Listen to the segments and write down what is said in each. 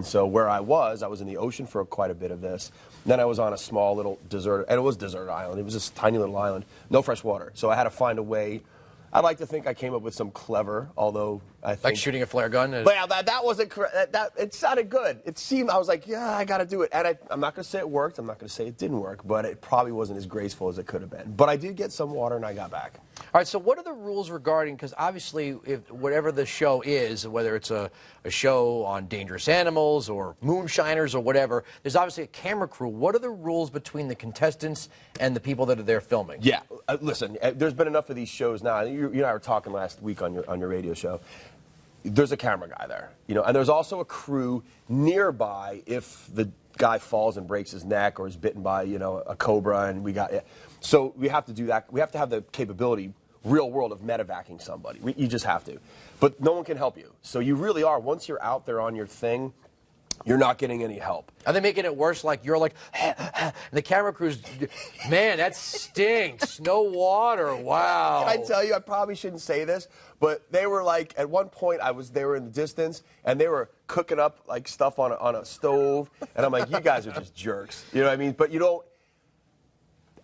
So where I was in the ocean for quite a bit of this. Then I was on a small little desert, and it was a desert island. It was this tiny little island, no fresh water. So I had to find a way. I'd like to think I came up with some clever, although I think... Like shooting a flare gun? But yeah, that wasn't correct. It sounded good. It seemed, I was like, yeah, I got to do it. And I'm not going to say it worked. I'm not going to say it didn't work, but it probably wasn't as graceful as it could have been. But I did get some water, and I got back. All right, so what are the rules regarding, because obviously, if whatever the show is, whether it's a show on dangerous animals or moonshiners or whatever, there's obviously a camera crew. What are the rules between the contestants and the people that are there filming? Yeah, listen, there's been enough of these shows now. You and I were talking last week on your radio show. There's a camera guy there, and there's also a crew nearby if the guy falls and breaks his neck or is bitten by, a cobra, and so we have to do that. We have to have the capability, real world, of medevacing somebody. You just have to. But no one can help you. So you really are, once you're out there on your thing, you're not getting any help. Are they making it worse? Like you're like, and the camera crew's, man, that stinks. No water. Wow. Can I tell you, I probably shouldn't say this, but they were like, at one point, they were in the distance, and they were cooking up like stuff on a stove, and I'm like, you guys are just jerks. You know what I mean? But you don't.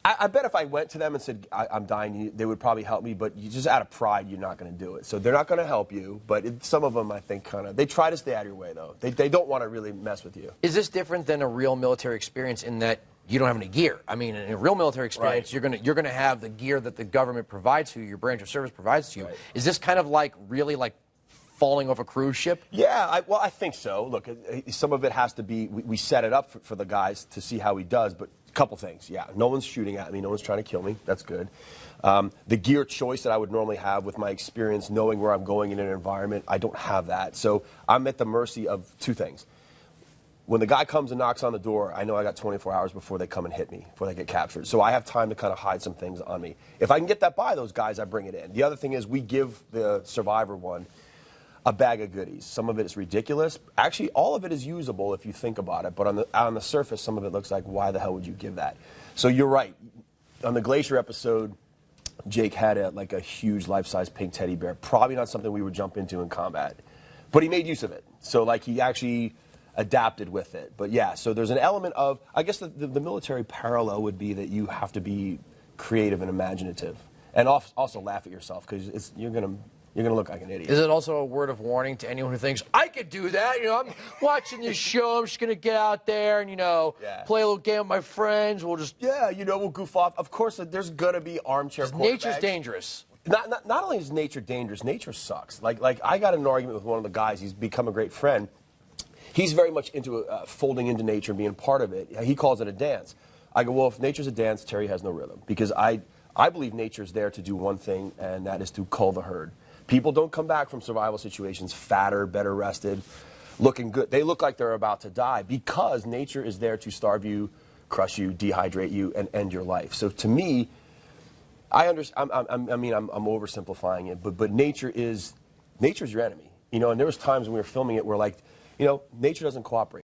I bet if I went to them and said, I'm dying, they would probably help me, but you just out of pride, you're not going to do it. So they're not going to help you, but some of them, I think, they try to stay out of your way, though. They don't want to really mess with you. Is this different than a real military experience in that you don't have any gear? I mean, in a real military experience, right, you're gonna have the gear that the government provides to you, your branch of service provides to you. Right. Is this kind of like really like falling off a cruise ship? Yeah, I think so. Look, some of it has to be, we set it up for the guys to see how he does, but couple things, yeah. No one's shooting at me. No one's trying to kill me. That's good. The gear choice that I would normally have with my experience, knowing where I'm going in an environment, I don't have that. So I'm at the mercy of two things. When the guy comes and knocks on the door, I know I got 24 hours before they come and hit me, before they get captured. So I have time to kind of hide some things on me. If I can get that by those guys, I bring it in. The other thing is we give the survivor one a bag of goodies. Some of it is ridiculous. Actually, all of it is usable if you think about it. But on the surface, some of it looks like, why the hell would you give that? So you're right. On the Glacier episode, Jake had a huge life-size pink teddy bear. Probably not something we would jump into in combat. But he made use of it. So he actually adapted with it. But yeah, so there's an element of, I guess the military parallel would be that you have to be creative and imaginative. And also laugh at yourself, because you're going to look like an idiot. Is it also a word of warning to anyone who thinks, I could do that? I'm watching this show. I'm just going to get out there and, play a little game with my friends. We'll just... Yeah, we'll goof off. Of course, there's going to be armchair quarterbacks. Nature's dangerous. Not only is nature dangerous, nature sucks. Like I got in an argument with one of the guys. He's become a great friend. He's very much into folding into nature and being part of it. He calls it a dance. I go, well, if nature's a dance, Terry has no rhythm. Because I believe nature's there to do one thing, and that is to cull the herd. People don't come back from survival situations fatter, better rested, looking good. They look like they're about to die because nature is there to starve you, crush you, dehydrate you, and end your life. So to me, I'm oversimplifying it, but nature's your enemy. And there was times when we were filming it where nature doesn't cooperate.